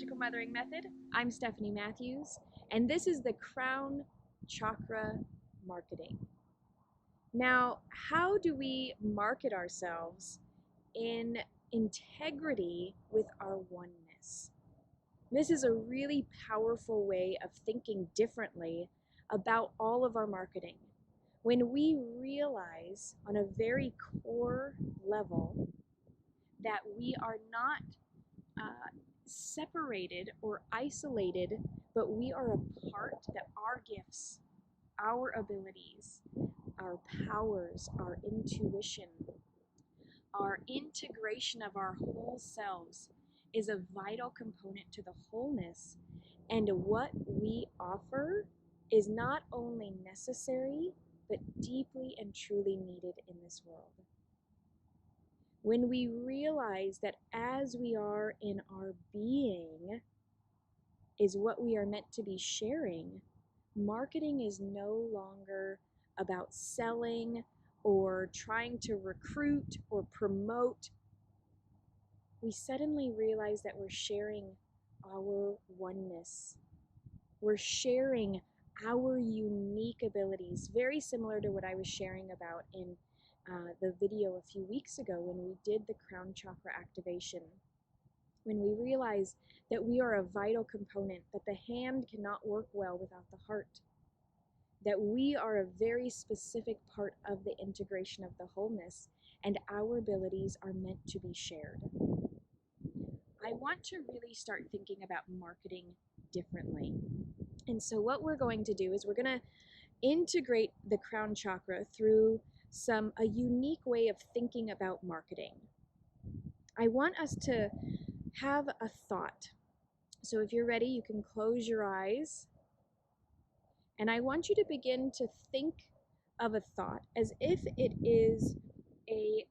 Magical Mothering Method. I'm Stephanie Matthews, and this is the Crown Chakra Marketing. Now, how do we market ourselves in integrity with our oneness? This is a really powerful way of thinking differently about all of our marketing. When we realize on a very core level that we are not separated or isolated, but we are a part, that our gifts, our abilities, our powers, our intuition, our integration of our whole selves is a vital component to the wholeness, and what we offer is not only necessary, but deeply and truly needed in this world. When we realize that as we are in our being is what we are meant to be sharing, marketing is no longer about selling or trying to recruit or promote. We suddenly realize that we're sharing our oneness. We're sharing our unique abilities, very similar to what I was sharing about in the video a few weeks ago when we did the Crown Chakra activation. When we realize that we are a vital component, that the hand cannot work well without the heart, that we are a very specific part of the integration of the wholeness, and our abilities are meant to be shared. I want to really start thinking about marketing differently. And so what we're going to do is we're going to integrate the Crown Chakra through a unique way of thinking about marketing. I want us to have a thought. So if you're ready, you can close your eyes. And I want you to begin to think of a thought as if it is an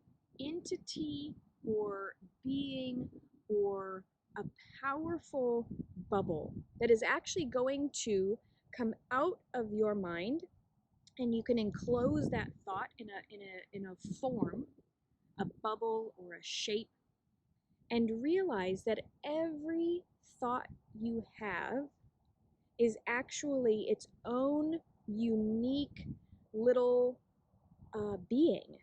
entity or being or a powerful bubble that is actually going to come out of your mind, and you can enclose that thought in a form, a bubble or a shape, and realize that every thought you have is actually its own unique little being.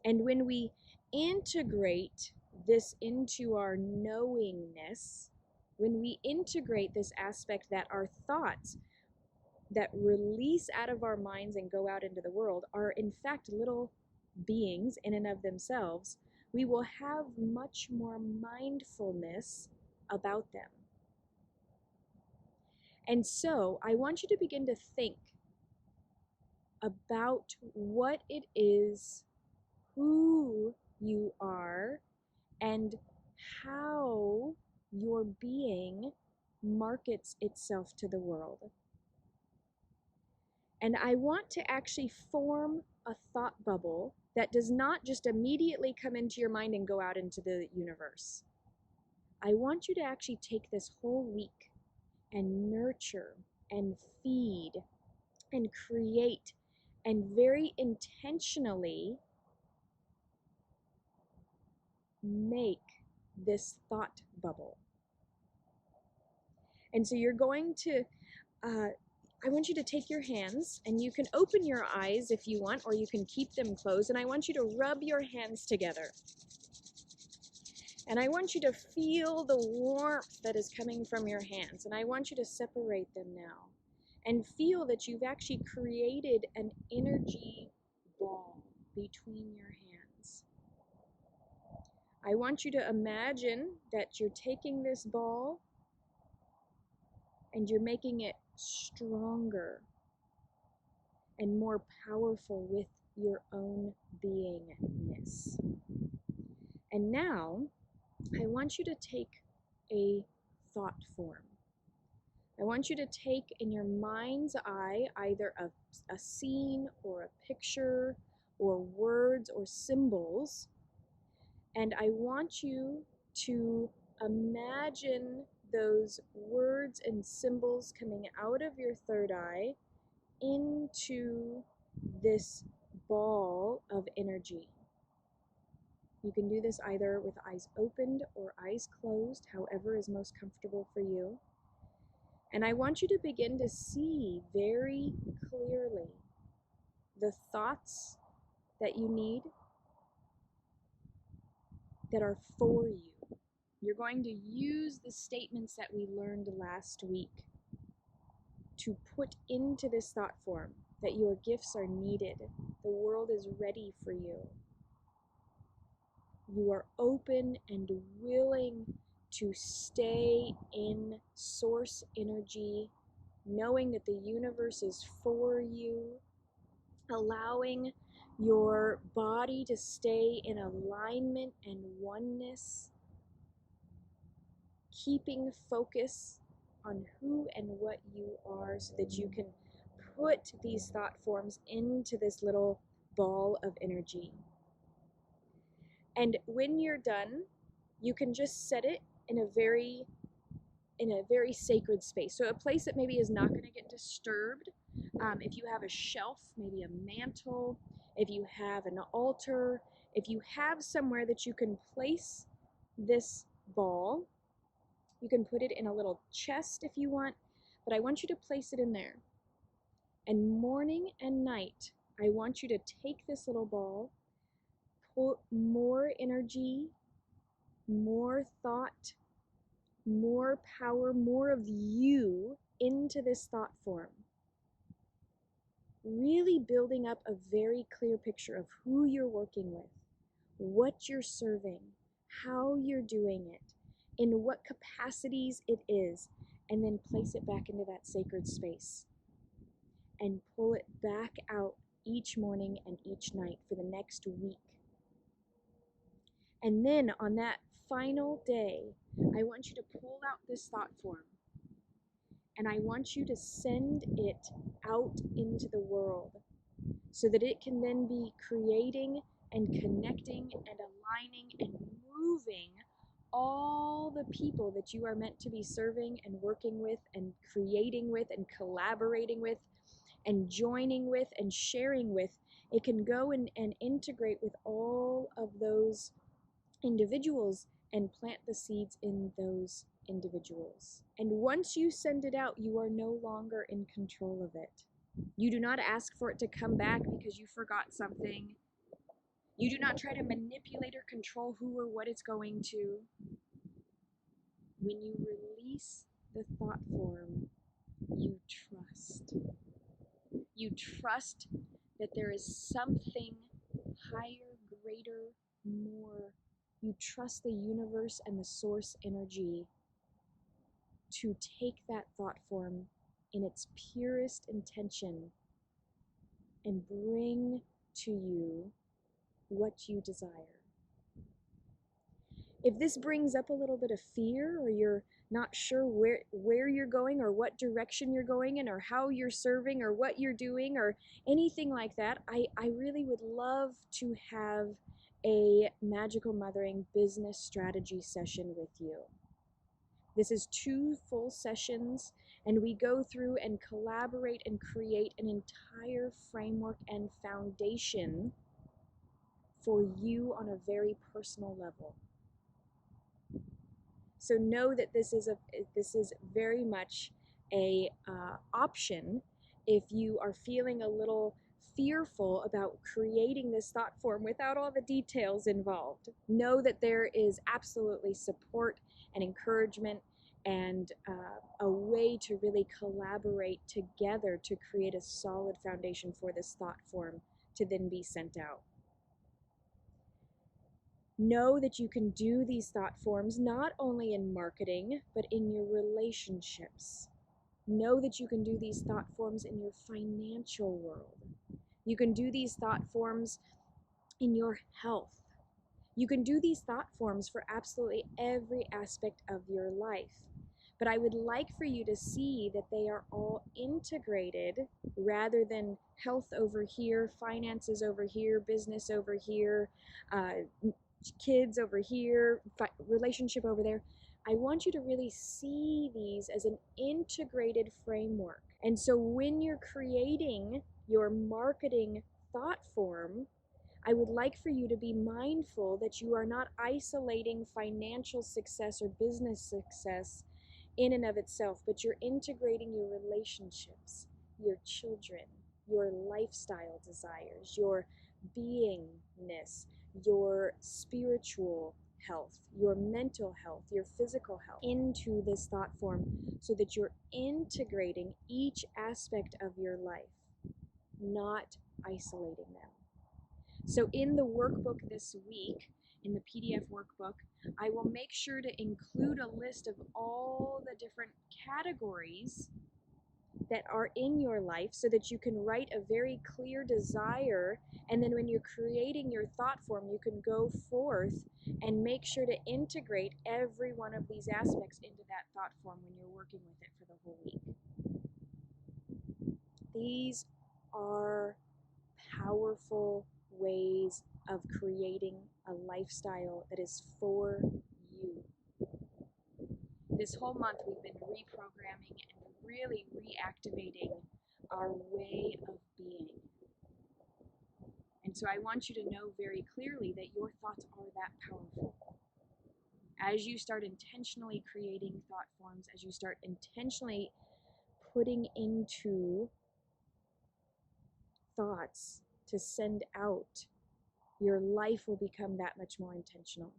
And when we integrate this into our knowingness, when we integrate this aspect that our thoughts that release out of our minds and go out into the world are in fact little beings in and of themselves, we will have much more mindfulness about them. And so I want you to begin to think about what it is, who you are, and how your being markets itself to the world. And I want to actually form a thought bubble that does not just immediately come into your mind and go out into the universe. I want you to actually take this whole week and nurture and feed and create and very intentionally make this thought bubble. And so you're going to, I want you to take your hands, and you can open your eyes if you want, or you can keep them closed, and I want you to rub your hands together. And I want you to feel the warmth that is coming from your hands, and I want you to separate them now and feel that you've actually created an energy ball between your hands. I want you to imagine that you're taking this ball and you're making it stronger and more powerful with your own beingness. And now, I want you to take a thought form. I want you to take in your mind's eye either a scene or a picture or words or symbols, and I want you to imagine those words and symbols coming out of your third eye into this ball of energy. You can do this either with eyes opened or eyes closed, however is most comfortable for you. And I want you to begin to see very clearly the thoughts that you need that are for you. You're going to use the statements that we learned last week to put into this thought form that your gifts are needed. The world is ready for you. You are open and willing to stay in source energy, knowing that the universe is for you, allowing your body to stay in alignment and oneness, keeping focus on who and what you are so that you can put these thought forms into this little ball of energy. And when you're done, you can just set it in a very sacred space. So a place that maybe is not going to get disturbed. If you have a shelf, maybe a mantle, if you have an altar, if you have somewhere that you can place this ball, you can put it in a little chest if you want, but I want you to place it in there. And morning and night, I want you to take this little ball, put more energy, more thought, more power, more of you into this thought form. Really building up a very clear picture of who you're working with, what you're serving, how you're doing it, in what capacities it is, and then place it back into that sacred space. And pull it back out each morning and each night for the next week. And then on that final day, I want you to pull out this thought form. And I want you to send it out into the world so that it can then be creating and connecting and aligning and moving all the people that you are meant to be serving and working with and creating with and collaborating with and joining with and sharing with. It can go and integrate with all of those individuals and plant the seeds in those individuals. And once you send it out, you are no longer in control of it. You do not ask for it to come back because you forgot something. You do not try to manipulate or control who or what it's going to. When you release the thought form, you trust. You trust that there is something higher, greater, more. You trust the universe and the source energy to take that thought form in its purest intention and bring to you what you desire. If this brings up a little bit of fear, or you're not sure where you're going or what direction you're going in or how you're serving or what you're doing or anything like that, I really would love to have a Magical Mothering business strategy session with you. This is 2 full sessions, and we go through and collaborate and create an entire framework and foundation for you on a very personal level. So know that this is very much a option if you are feeling a little fearful about creating this thought form without all the details involved. Know that there is absolutely support and encouragement and a way to really collaborate together to create a solid foundation for this thought form to then be sent out. Know that you can do these thought forms not only in marketing, but in your relationships. Know that you can do these thought forms in your financial world. You can do these thought forms in your health. You can do these thought forms for absolutely every aspect of your life. But I would like for you to see that they are all integrated rather than health over here, finances over here, business over here, kids over here, relationship over there. I want you to really see these as an integrated framework. And so when you're creating your marketing thought form, I would like for you to be mindful that you are not isolating financial success or business success in and of itself, but you're integrating your relationships, your children, your lifestyle desires, your beingness, your spiritual health, your mental health, your physical health into this thought form so that you're integrating each aspect of your life, not isolating them. So in the workbook this week, in the PDF workbook, I will make sure to include a list of all the different categories that are in your life so that you can write a very clear desire, and then when you're creating your thought form, you can go forth and make sure to integrate every one of these aspects into that thought form when you're working with it for the whole week. These are powerful ways of creating a lifestyle that is for you. This whole month we've been reprogramming and really reactivating our way of being. And so I want you to know very clearly that your thoughts are that powerful. As you start intentionally creating thought forms, as you start intentionally putting into thoughts to send out, your life will become that much more intentional.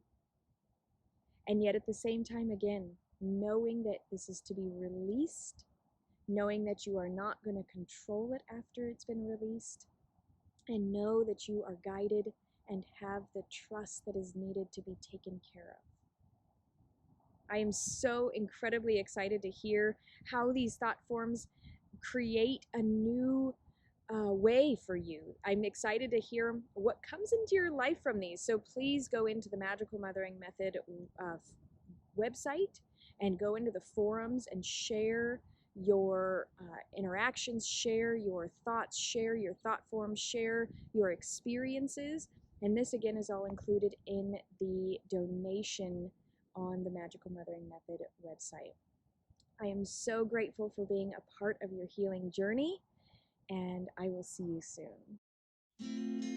And yet at the same time, again, knowing that this is to be released, knowing that you are not going to control it after it's been released, and know that you are guided and have the trust that is needed to be taken care of. I am so incredibly excited to hear how these thought forms create a new way for you. I'm excited to hear what comes into your life from these. So please go into the Magical Mothering Method website and go into the forums and share your interactions, share your thoughts, share your thought forms, share your experiences. And this again is all included in the donation on the Magical Mothering Method website. I am so grateful for being a part of your healing journey, and I will see you soon.